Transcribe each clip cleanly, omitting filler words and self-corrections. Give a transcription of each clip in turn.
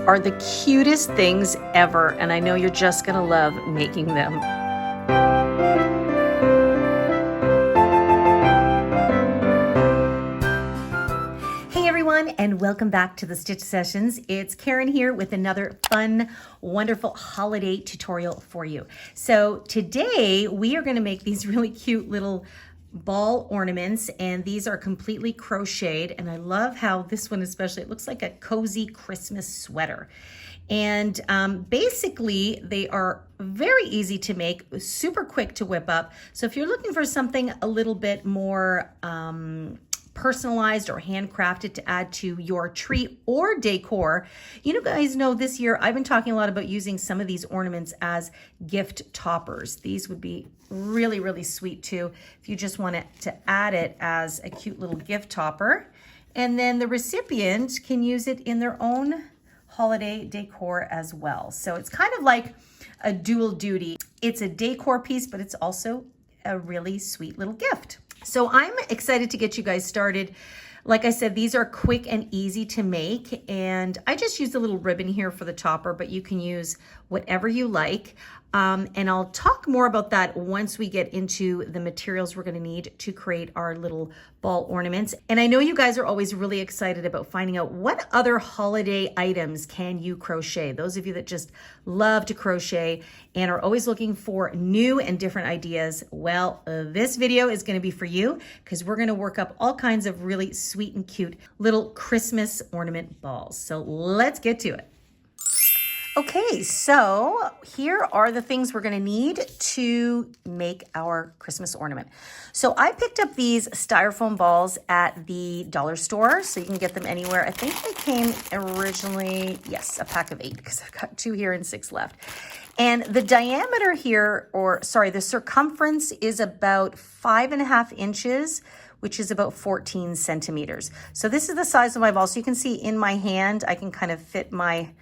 are the cutest things ever, and I know you're just gonna love making them. Hey everyone, and welcome back to the Stitch Sessions. It's Karen here with another fun, wonderful holiday tutorial for you. So today we are gonna make these really cute little ball ornaments, and these are completely crocheted, and I love how this one especially, it looks like a cozy Christmas sweater. And basically they are very easy to make, super quick to whip up. So if you're looking for something a little bit more personalized or handcrafted to add to your tree or decor. You guys know this year I've been talking a lot about using some of these ornaments as gift toppers. These would be really, really sweet too if you just wanted to add it as a cute little gift topper. And then the recipient can use it in their own holiday decor as well. So it's kind of like a dual duty. It's a decor piece, but it's also a really sweet little gift. So I'm excited to get you guys started. Like I said, these are quick and easy to make, and I just used a little ribbon here for the topper, but you can use whatever you like. And I'll talk more about that once we get into the materials we're gonna need to create our little ball ornaments. And I know you guys are always really excited about finding out what other holiday items can you crochet. Those of you that just love to crochet and are always looking for new and different ideas, well, this video is gonna be for you, because we're gonna work up all kinds of really sweet and cute little Christmas ornament balls. So let's get to it. Okay, so here are the things we're gonna need to make our Christmas ornament. So I picked up these styrofoam balls at the dollar store, so you can get them anywhere. I think they came originally, yes, a pack of 8, because I've got 2 here and 6 left. And the diameter here, the circumference is about 5.5 inches, which is about 14 centimeters. So this is the size of my ball. So you can see in my hand, I can kind of fit my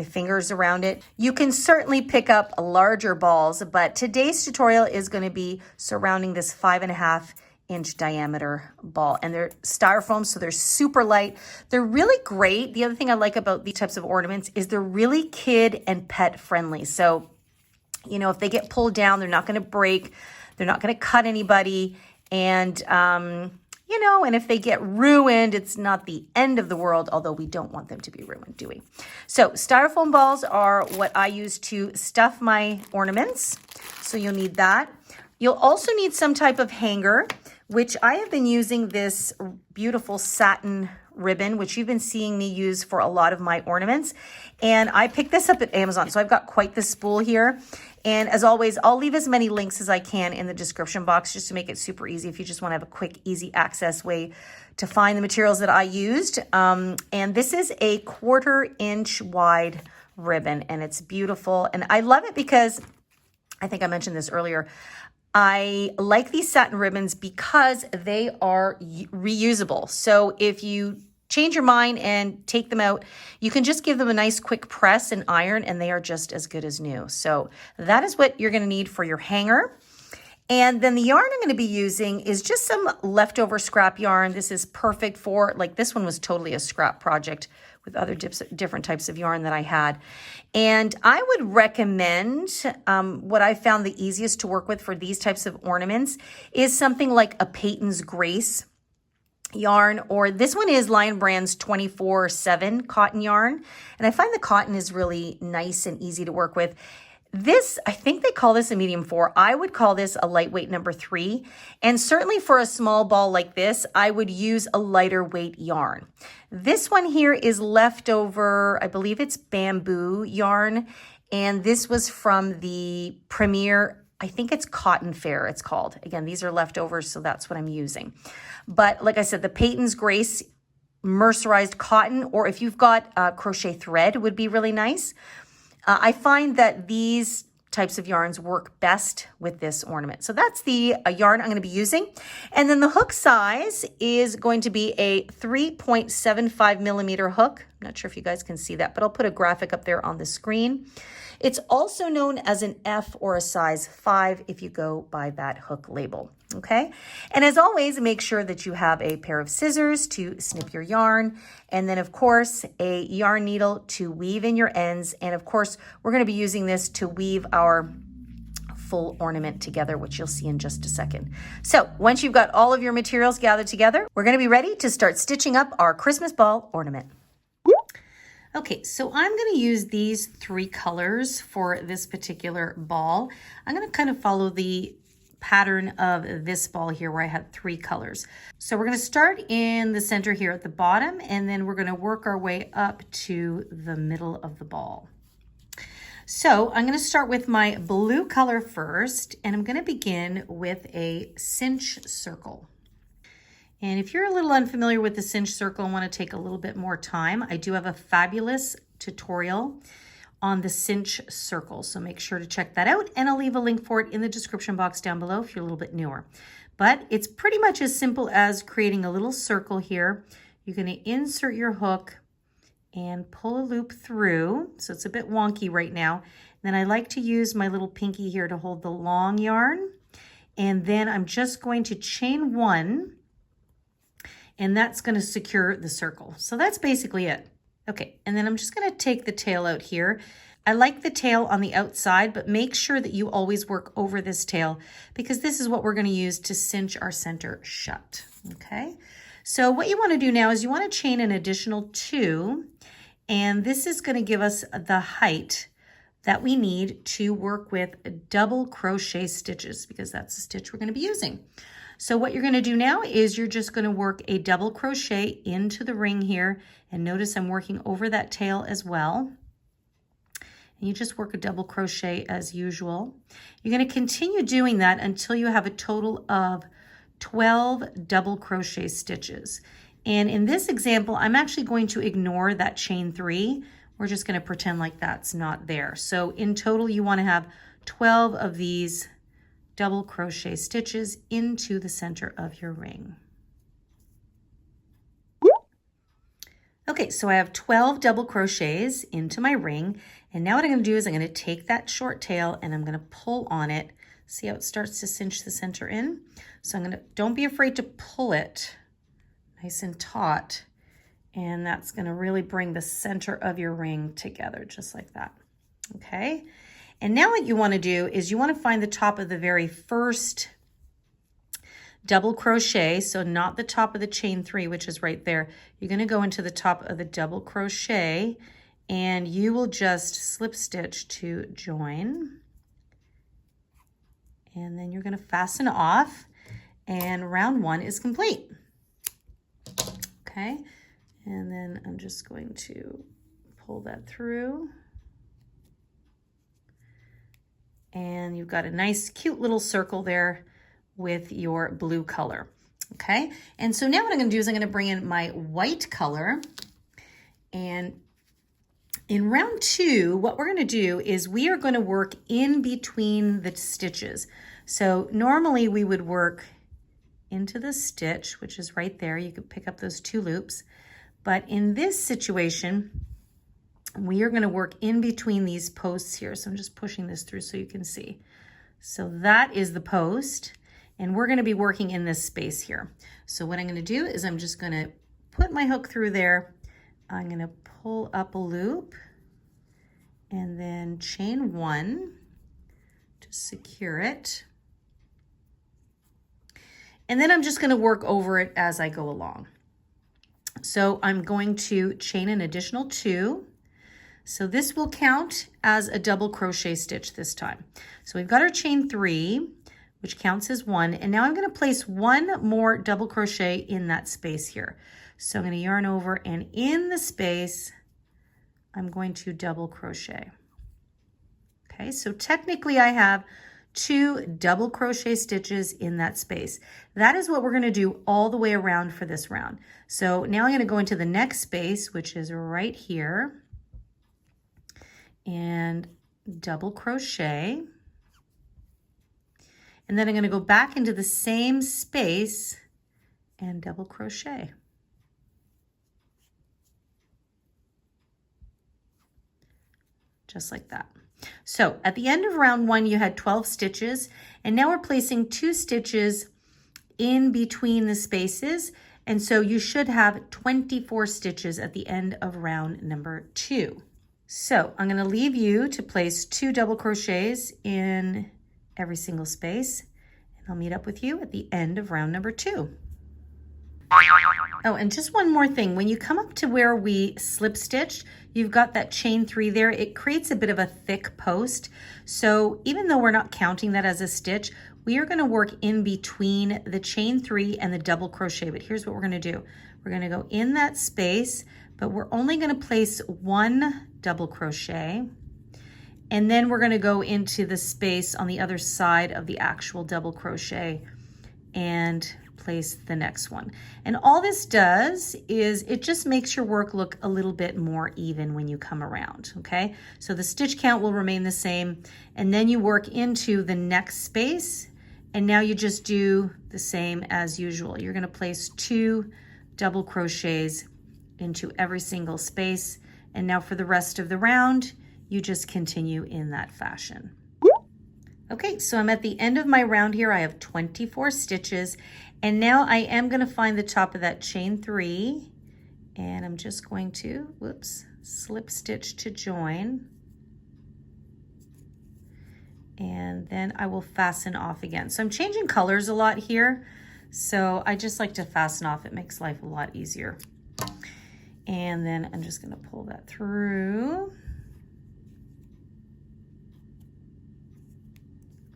fingers around it. You can certainly pick up larger balls, but today's tutorial is going to be surrounding this 5.5 inch diameter ball. And they're styrofoam, so they're super light. They're really great. The other thing I like about these types of ornaments is they're really kid and pet friendly. So, if they get pulled down, they're not going to break. They're not going to cut anybody. And, and if they get ruined, it's not the end of the world, although we don't want them to be ruined, do we? So styrofoam balls are what I use to stuff my ornaments. So you'll need that. You'll also need some type of hanger, which I have been using this beautiful satin ribbon, which you've been seeing me use for a lot of my ornaments. And I picked this up at Amazon. So I've got quite the spool here. And as always, I'll leave as many links as I can in the description box just to make it super easy if you just want to have a quick, easy access way to find the materials that I used. And this is a 1/4 inch wide ribbon, and it's beautiful. And I love it because, I think I mentioned this earlier, I like these satin ribbons because they are reusable. So if you change your mind and take them out, you can just give them a nice quick press and iron, and they are just as good as new. So that is what you're going to need for your hanger. And then the yarn I'm going to be using is just some leftover scrap yarn. This is perfect for, this one was totally a scrap project with other different types of yarn that I had. And I would recommend, what I found the easiest to work with for these types of ornaments is something like a Peyton's Grace yarn, or this one is Lion Brand's 24/7 cotton yarn. And I find the cotton is really nice and easy to work with. This, I think they call this a medium 4. I would call this a lightweight number 3. And certainly for a small ball like this, I would use a lighter weight yarn. This one here is leftover, I believe it's bamboo yarn. And this was from the Premier, I think it's Cotton Fair it's called. Again, these are leftovers, so that's what I'm using. But like I said, the Peyton's Grace mercerized cotton, or if you've got crochet thread, would be really nice. I find that these types of yarns work best with this ornament. So that's the yarn I'm going to be using. And then the hook size is going to be a 3.75 millimeter hook. I'm not sure if you guys can see that, but I'll put a graphic up there on the screen. It's also known as an F or a size 5 if you go by that hook label, okay? And as always, make sure that you have a pair of scissors to snip your yarn, and then of course, a yarn needle to weave in your ends. And of course, we're gonna be using this to weave our full ornament together, which you'll see in just a second. So once you've got all of your materials gathered together, we're gonna be ready to start stitching up our Christmas ball ornament. Okay, so I'm going to use these 3 colors for this particular ball. I'm going to kind of follow the pattern of this ball here where I had 3 colors. So we're going to start in the center here at the bottom, and then we're going to work our way up to the middle of the ball. So I'm going to start with my blue color first, and I'm going to begin with a cinch circle. And if you're a little unfamiliar with the cinch circle and want to take a little bit more time, I do have a fabulous tutorial on the cinch circle. So make sure to check that out, and I'll leave a link for it in the description box down below if you're a little bit newer. But it's pretty much as simple as creating a little circle here. You're going to insert your hook and pull a loop through. So it's a bit wonky right now. Then I like to use my little pinky here to hold the long yarn. And then I'm just going to chain 1. And that's going to secure the circle. So that's basically it. Okay, and then I'm just going to take the tail out here. I like the tail on the outside, but make sure that you always work over this tail because this is what we're going to use to cinch our center shut. Okay, so what you want to do now is you want to chain an additional 2, and this is going to give us the height that we need to work with double crochet stitches because that's the stitch we're going to be using. So what you're going to do now is you're just going to work a double crochet into the ring here, and notice I'm working over that tail as well. And you just work a double crochet as usual. You're going to continue doing that until you have a total of 12 double crochet stitches. And in this example, I'm actually going to ignore that chain 3. We're just going to pretend like that's not there. So in total, you want to have 12 of these double crochet stitches into the center of your ring. Okay, so I have 12 double crochets into my ring, and now what I'm going to do is I'm going to take that short tail and I'm going to pull on it. See how it starts to cinch the center in? So I'm going to, don't be afraid to pull it nice and taut, and that's going to really bring the center of your ring together just like that. Okay. And now what you want to do is you want to find the top of the very first double crochet, so not the top of the chain 3, which is right there. You're going to go into the top of the double crochet, and you will just slip stitch to join. And then you're going to fasten off, and round 1 is complete. Okay, and then I'm just going to pull that through. And you've got a nice, cute little circle there with your blue color. Okay, and so now what I'm going to do is I'm going to bring in my white color. And in round 2, what we're going to do is we are going to work in between the stitches. So normally we would work into the stitch, which is right there. You could pick up those 2 loops. But in this situation, we are going to work in between these posts here. So I'm just pushing this through so you can see. So that is the post, and we're going to be working in this space here. So what I'm going to do is I'm just going to put my hook through there. I'm going to pull up a loop and then chain 1 to secure it. And then I'm just going to work over it as I go along. So I'm going to chain an additional 2. So this will count as a double crochet stitch this time. So we've got our chain 3, which counts as 1. And now I'm going to place 1 more double crochet in that space here. So I'm going to yarn over, and in the space, I'm going to double crochet. Okay, so technically I have 2 double crochet stitches in that space. That is what we're going to do all the way around for this round. So now I'm going to go into the next space, which is right here, and double crochet. And then I'm going to go back into the same space and double crochet. Just like that. So at the end of round 1, you had 12 stitches, and now we're placing 2 stitches in between the spaces. And so you should have 24 stitches at the end of round number 2. So I'm going to leave you to place 2 double crochets in every single space, and I'll meet up with you at the end of round number 2. Oh, and just one more thing. When you come up to where we slip stitched, you've got that chain 3 there. It creates a bit of a thick post. So even though we're not counting that as a stitch, we are going to work in between the chain 3 and the double crochet. But here's what we're going to do. We're going to go in that space, but we're only going to place 1 double crochet. And then we're going to go into the space on the other side of the actual double crochet and place the next one. And all this does is it just makes your work look a little bit more even when you come around, okay? So the stitch count will remain the same, and then you work into the next space, and now you just do the same as usual. You're going to place 2 double crochets into every single space, and now for the rest of the round, you just continue in that fashion. Okay, so I'm at the end of my round here. I have 24 stitches, and now I am going to find the top of that chain 3, and I'm just going to, slip stitch to join, and then I will fasten off again. So I'm changing colors a lot here, so I just like to fasten off. It makes life a lot easier. And then I'm just going to pull that through.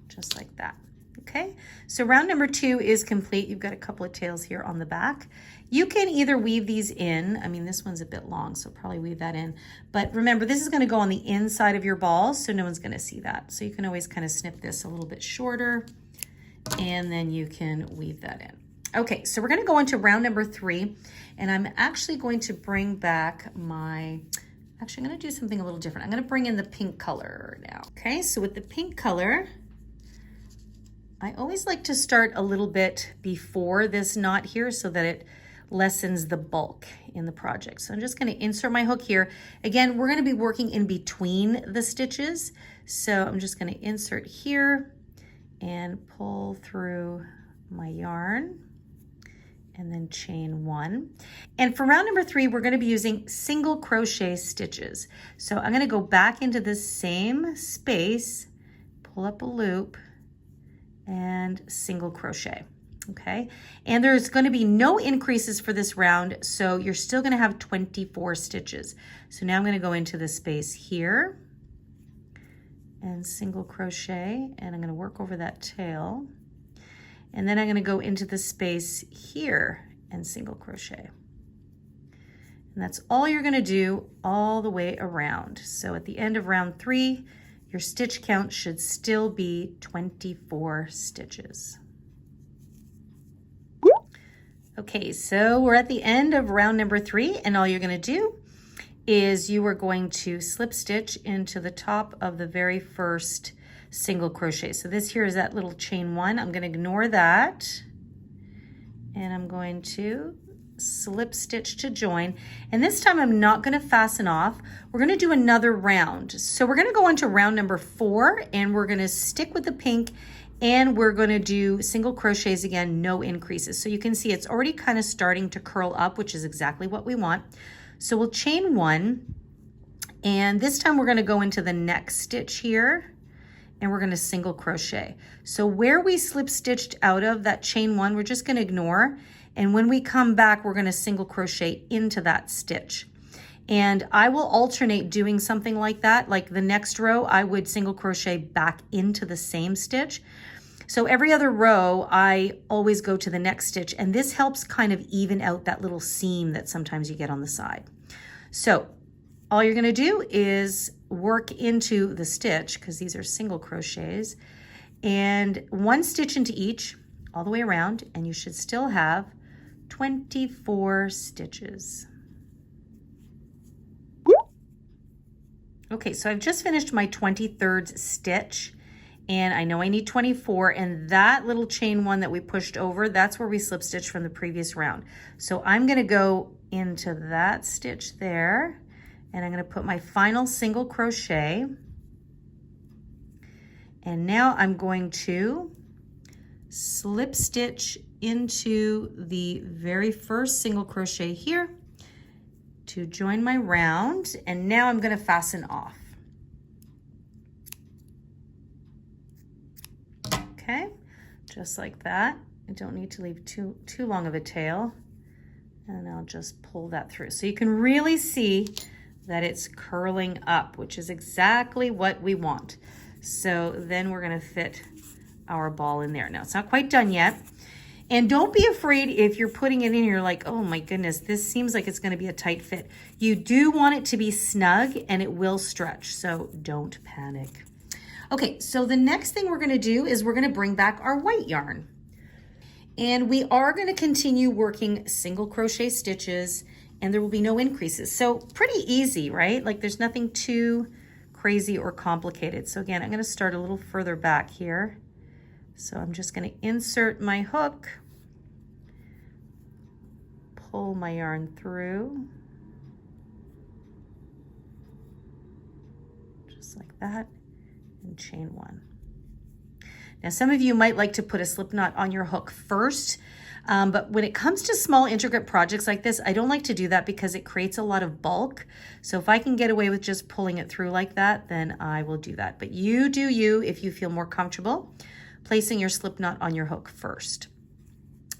Just like that. Okay, so round number 2 is complete. You've got a couple of tails here on the back. You can either weave these in. I mean, this one's a bit long, so probably weave that in. But remember, this is going to go on the inside of your balls, so no one's going to see that. So you can always kind of snip this a little bit shorter, and then you can weave that in. Okay, so we're going to go into round number 3, and I'm actually going to bring back my... Actually, I'm going to do something a little different. I'm going to bring in the pink color now. Okay, so with the pink color, I always like to start a little bit before this knot here so that it lessens the bulk in the project. So I'm just going to insert my hook here. Again, we're going to be working in between the stitches. So I'm just going to insert here and pull through my yarn and then chain 1. And for round number 3, we're going to be using single crochet stitches. So I'm going to go back into the same space, pull up a loop, and single crochet, okay? And there's going to be no increases for this round, so you're still going to have 24 stitches. So now I'm going to go into the space here and single crochet, and I'm going to work over that tail. And then I'm going to go into the space here and single crochet. And that's all you're going to do all the way around. So at the end of round 3, your stitch count should still be 24 stitches. Okay, so we're at the end of round number 3, and all you're going to do is you are going to slip stitch into the top of the very first single crochet. So this here is that little chain 1. I'm going to ignore that, and I'm going to slip stitch to join, and this time I'm not going to fasten off. We're going to do another round. So we're going to go into round number 4, and we're going to stick with the pink, and we're going to do single crochets again, no increases. So you can see it's already kind of starting to curl up, which is exactly what we want. So we'll chain 1, and this time we're going to go into the next stitch here, and we're going to single crochet. So where we slip stitched out of that chain 1, we're just going to ignore. And when we come back, we're going to single crochet into that stitch. And I will alternate doing something like that. Like the next row, I would single crochet back into the same stitch. So every other row, I always go to the next stitch. And this helps kind of even out that little seam that sometimes you get on the side. So all you're going to do is work into the stitch, because these are single crochets, and 1 stitch into each all the way around, and you should still have 24 stitches. Okay, so I've just finished my 23rd stitch, and I know I need 24, and that little chain 1 that we pushed over, that's where we slip stitched from the previous round. So I'm going to go into that stitch there, and I'm going to put my final single crochet, And now I'm going to slip stitch into the very first single crochet here to join my round, and now I'm going to fasten off. Okay, just like that. I don't need to leave too long of a tail, and I'll just pull that through. So you can really see that it's curling up, which is exactly what we want. So then we're going to fit our ball in there. Now it's not quite done yet. And don't be afraid if you're putting it in, you're like, oh my goodness, this seems like it's going to be a tight fit. You do want it to be snug and it will stretch, so don't panic. Okay, so the next thing we're going to do is we're going to bring back our white yarn. And we are going to continue working single crochet stitches, and there will be no increases. So pretty easy, right? Like there's nothing too crazy or complicated. So again, I'm going to start a little further back here. So I'm just going to insert my hook, pull my yarn through, just like that, and chain one. Now some of you might like to put a slip knot on your hook first, but when it comes to small intricate projects like this, I don't like to do that because it creates a lot of bulk. So if I can get away with just pulling it through like that, then I will do that. But you do you if you feel more comfortable placing your slip knot on your hook first.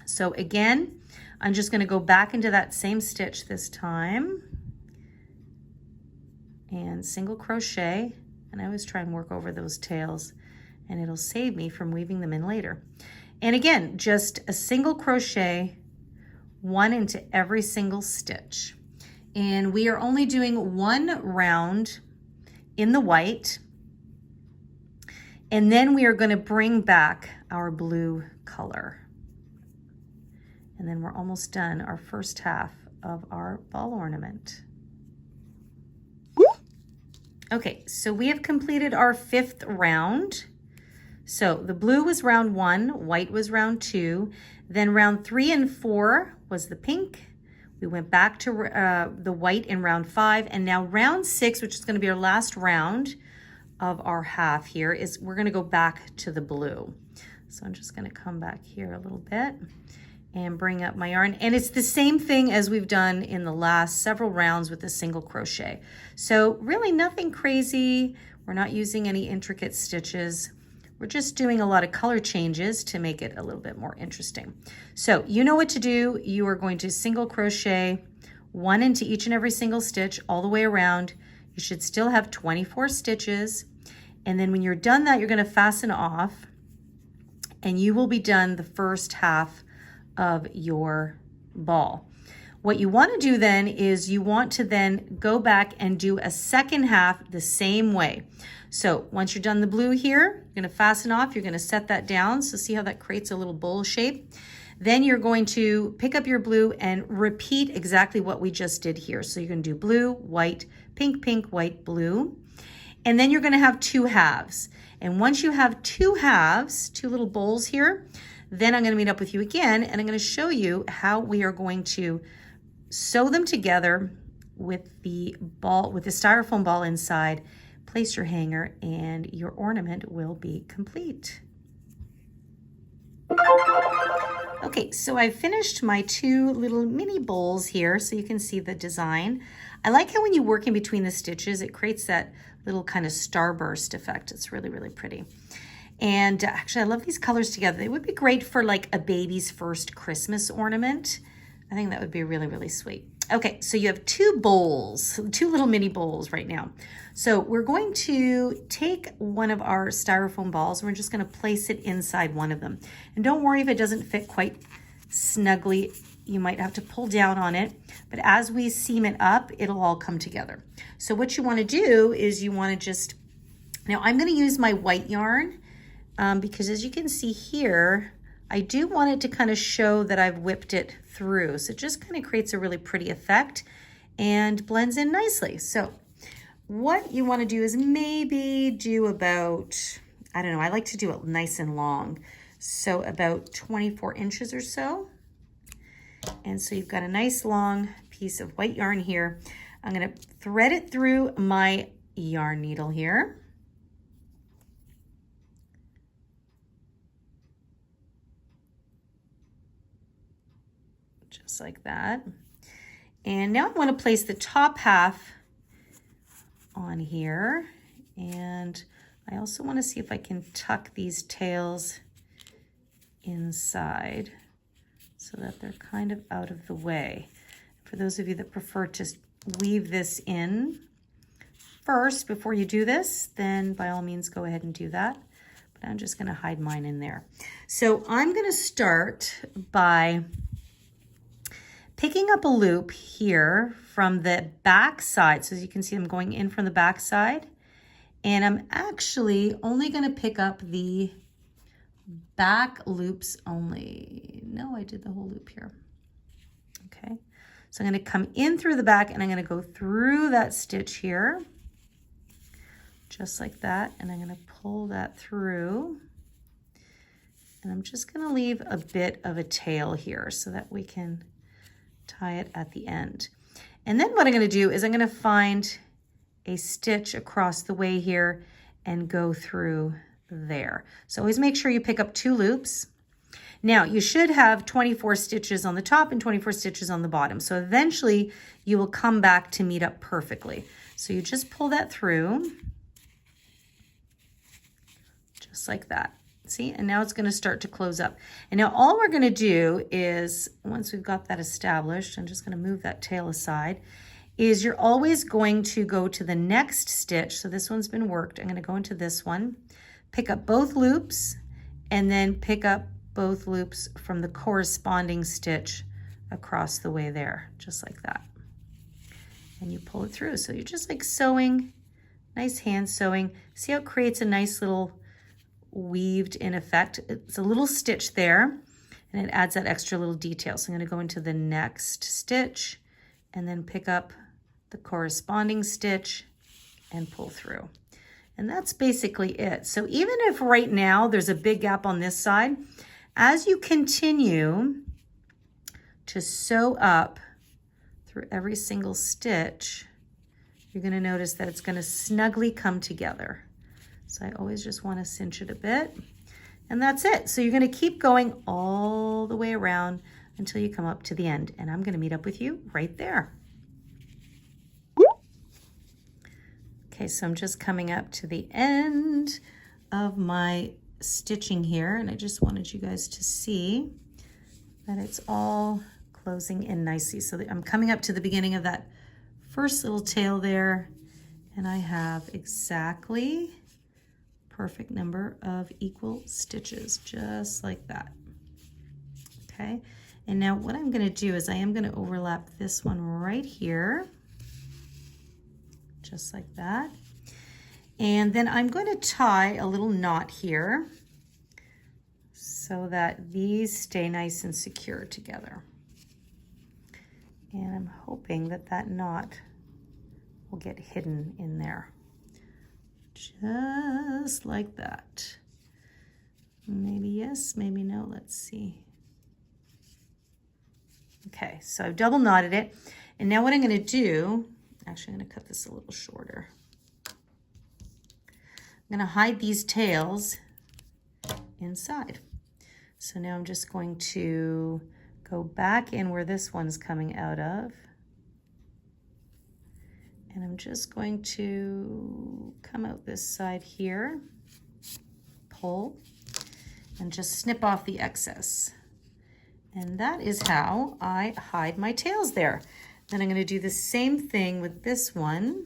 So again, I'm just going to go back into that same stitch this time and single crochet, and I always try and work over those tails, and it'll save me from weaving them in later. And again, just a single crochet, one into every single stitch. And we are only doing one round in the white, and then we are going to bring back our blue color. And then we're almost done our first half of our ball ornament. Okay, so we have completed our 5th round. So the blue was round 1, white was round 2, then round 3 and 4 was the pink. We went back to the white in round 5, and now round 6, which is going to be our last round of our half here, is we're going to go back to the blue. So I'm just going to come back here a little bit and bring up my yarn, and it's the same thing as we've done in the last several rounds with the single crochet. So really nothing crazy. We're not using any intricate stitches. We're just doing a lot of color changes to make it a little bit more interesting. So you know what to do. You are going to single crochet one into each and every single stitch all the way around. You should still have 24 stitches. And then when you're done that, you're going to fasten off, and you will be done the first half of your ball. What you want to do then is you want to then go back and do a second half the same way. So once you're done the blue here, you're going to fasten off, you're going to set that down. So see how that creates a little bowl shape? Then you're going to pick up your blue and repeat exactly what we just did here. So you're going to do blue, white, pink, pink, white, blue. And then you're going to have 2 halves. And once you have 2 halves, 2 little bowls here, then I'm going to meet up with you again, and I'm going to show you how we are going to sew them together with the ball, with the styrofoam ball inside. Place your hanger, and your ornament will be complete. Okay, so I finished my 2 little mini bowls here so you can see the design. I like how when you work in between the stitches, it creates that little kind of starburst effect. It's really, really pretty. And actually, I love these colors together. They would be great for like a baby's first Christmas ornament. I think that would be really, really sweet. Okay, so you have 2 bowls, 2 little mini bowls right now. So we're going to take one of our styrofoam balls, and we're just going to place it inside one of them. And don't worry if it doesn't fit quite snugly. You might have to pull down on it, but as we seam it up, it'll all come together. So what you want to do is you want to just, now I'm going to use my white yarn because as you can see here, I do want it to kind of show that I've whipped it through. So it just kind of creates a really pretty effect and blends in nicely. So what you want to do is maybe do about, I don't know, I like to do it nice and long. So about 24 inches or so. And so you've got a nice long piece of white yarn here. I'm going to thread it through my yarn needle here. just like that. And now I want to place the top half on here, and I also want to see if I can tuck these tails inside so that they're kind of out of the way. For those of you that prefer to weave this in first before you do this, then by all means go ahead and do that. But I'm just going to hide mine in there. So I'm going to start by picking up a loop here from the back side. So as you can see, I'm going in from the back side, and I'm actually only going to pick up the back loops only. No, I did the whole loop here. Okay, so I'm going to come in through the back, and I'm going to go through that stitch here, just like that, and I'm going to pull that through, and I'm just going to leave a bit of a tail here so that we can tie it at the end. And then what I'm going to do is I'm going to find a stitch across the way here and go through there. So always make sure you pick up 2 loops. Now you should have 24 stitches on the top and 24 stitches on the bottom. So eventually you will come back to meet up perfectly. So you just pull that through, just like that. See, and now it's going to start to close up. And now all we're going to do is, once we've got that established, I'm just going to move that tail aside, is you're always going to go to the next stitch. So this one's been worked. I'm going to go into this one, pick up both loops, and then pick up both loops from the corresponding stitch across the way there, just like that. And you pull it through. So you're just like sewing, nice hand sewing. See how it creates a nice little weaved in effect. It's a little stitch there, and it adds that extra little detail. So I'm going to go into the next stitch and then pick up the corresponding stitch and pull through. And that's basically it. So even if right now there's a big gap on this side, as you continue to sew up through every single stitch, you're going to notice that it's going to snugly come together. So I always just want to cinch it a bit, and that's it. So you're going to keep going all the way around until you come up to the end, and I'm going to meet up with you right there. Okay, so I'm just coming up to the end of my stitching here, and I just wanted you guys to see that it's all closing in nicely. So I'm coming up to the beginning of that first little tail there, and I have exactly perfect number of equal stitches, just like that. Okay, and now what I'm going to do is I am going to overlap this one right here, just like that. And then I'm going to tie a little knot here so that these stay nice and secure together. And I'm hoping that that knot will get hidden in there. Just like that. Maybe yes, maybe no, let's see. Okay, so I've double knotted it. And now what I'm gonna do, actually I'm gonna cut this a little shorter. I'm gonna hide these tails inside. So now I'm just going to go back in where this one's coming out of. And I'm just going to come out this side here, pull, and just snip off the excess. And that is how I hide my tails there. Then I'm going to do the same thing with this one.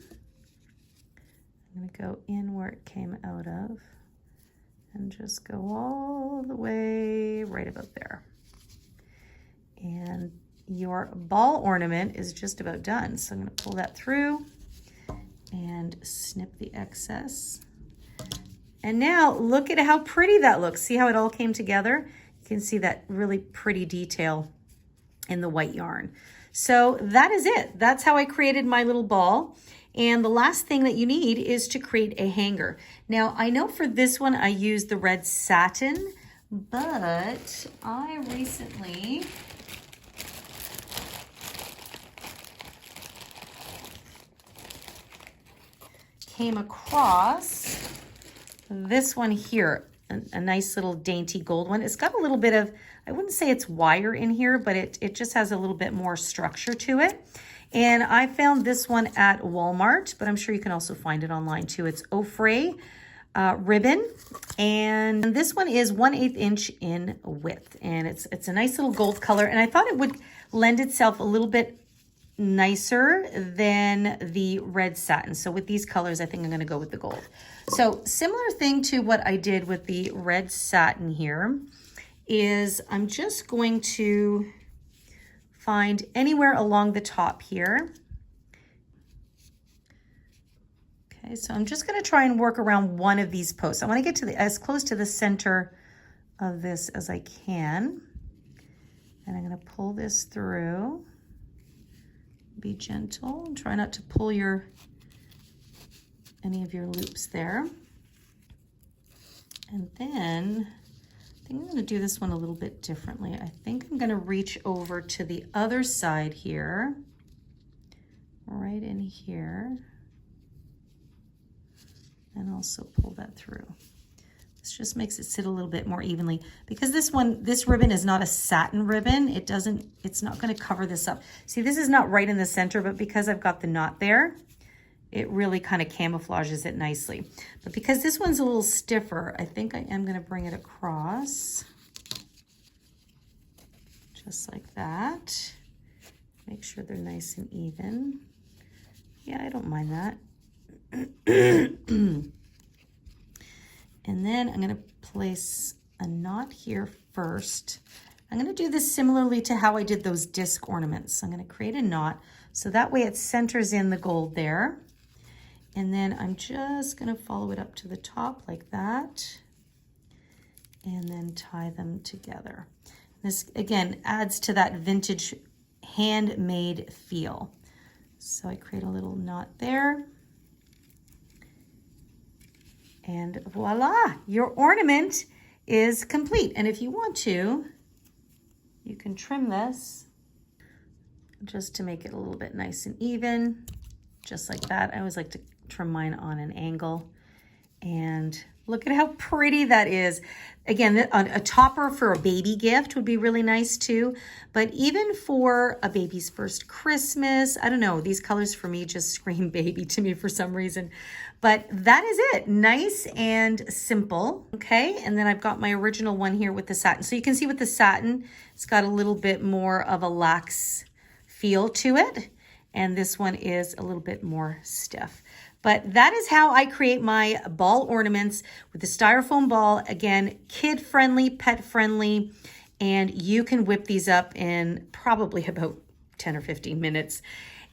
I'm going to go in where it came out of and just go all the way right about there. And your ball ornament is just about done. So I'm going to pull that through and snip the excess. And now look at how pretty that looks. See how it all came together? You can see that really pretty detail in the white yarn. So that is it. That's how I created my little ball. And the last thing that you need is to create a hanger. Now I know for this one I used the red satin, but I recently came across this one here. a nice little dainty gold one. It's got a little bit of, I wouldn't say it's wire in here, but it just has a little bit more structure to it. And I found this one at Walmart, but I'm sure you can also find it online too. It's Ofray ribbon, and this one is 1/8 inch in width, and it's a nice little gold color, and I thought it would lend itself a little bit nicer than the red satin. So with these colors, I think I'm going to go with the gold. So similar thing to what I did with the red satin here is I'm just going to find anywhere along the top here. Okay, so I'm just going to try and work around one of these posts. I want to get to as close to the center of this as I can. And I'm going to pull this through. Be gentle and try not to pull any of your loops there. And then I think I'm going to do this one a little bit differently. I think I'm going to reach over to the other side here, right in here, and also pull that through. This just makes it sit a little bit more evenly, because this ribbon is not a satin ribbon. It's not going to cover this up. See, this is not right in the center, but because I've got the knot there, it really kind of camouflages it nicely. But because this one's a little stiffer, I think I am going to bring it across just like that. Make sure they're nice and even. Yeah, I don't mind that. And then I'm going to place a knot here first. I'm going to do this similarly to how I did those disc ornaments. I'm going to create a knot so that way it centers in the gold there. And then I'm just going to follow it up to the top like that, and then tie them together. This again adds to that vintage handmade feel. So I create a little knot there. And voila, your ornament is complete. And if you want to, you can trim this just to make it a little bit nice and even, just like that. I always like to trim mine on an angle. And look at how pretty that is. Again, a topper for a baby gift would be really nice too. But even for a baby's first Christmas, I don't know, these colors for me just scream baby to me for some reason. But that is it, nice and simple, okay? And then I've got my original one here with the satin. So you can see with the satin, it's got a little bit more of a lax feel to it. And this one is a little bit more stiff. But that is how I create my ball ornaments with the styrofoam ball. Again, kid-friendly, pet-friendly, and you can whip these up in probably about 10 or 15 minutes.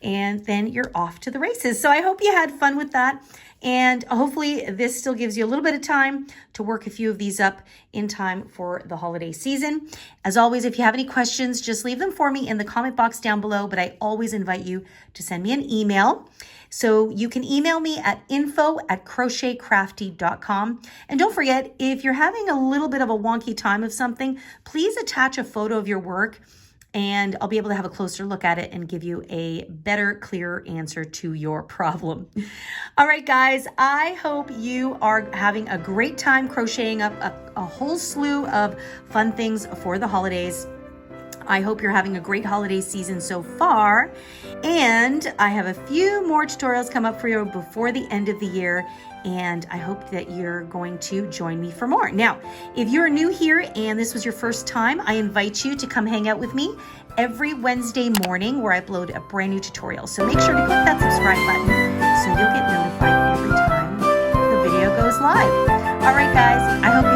And then you're off to the races. So I hope you had fun with that. And hopefully this still gives you a little bit of time to work a few of these up in time for the holiday season. As always, if you have any questions, just leave them for me in the comment box down below. But I always invite you to send me an email. So you can email me at info@crochetcrafty.com. And don't forget, if you're having a little bit of a wonky time of something, please attach a photo of your work, and I'll be able to have a closer look at it and give you a better, clearer answer to your problem. All right, guys, I hope you are having a great time crocheting up a whole slew of fun things for the holidays. I hope you're having a great holiday season so far. And I have a few more tutorials come up for you before the end of the year. And I hope that you're going to join me for more. Now, if you're new here and this was your first time, I invite you to come hang out with me every Wednesday morning where I upload a brand new tutorial. So make sure to click that subscribe button so you'll get notified every time the video goes live. All right, guys, I hope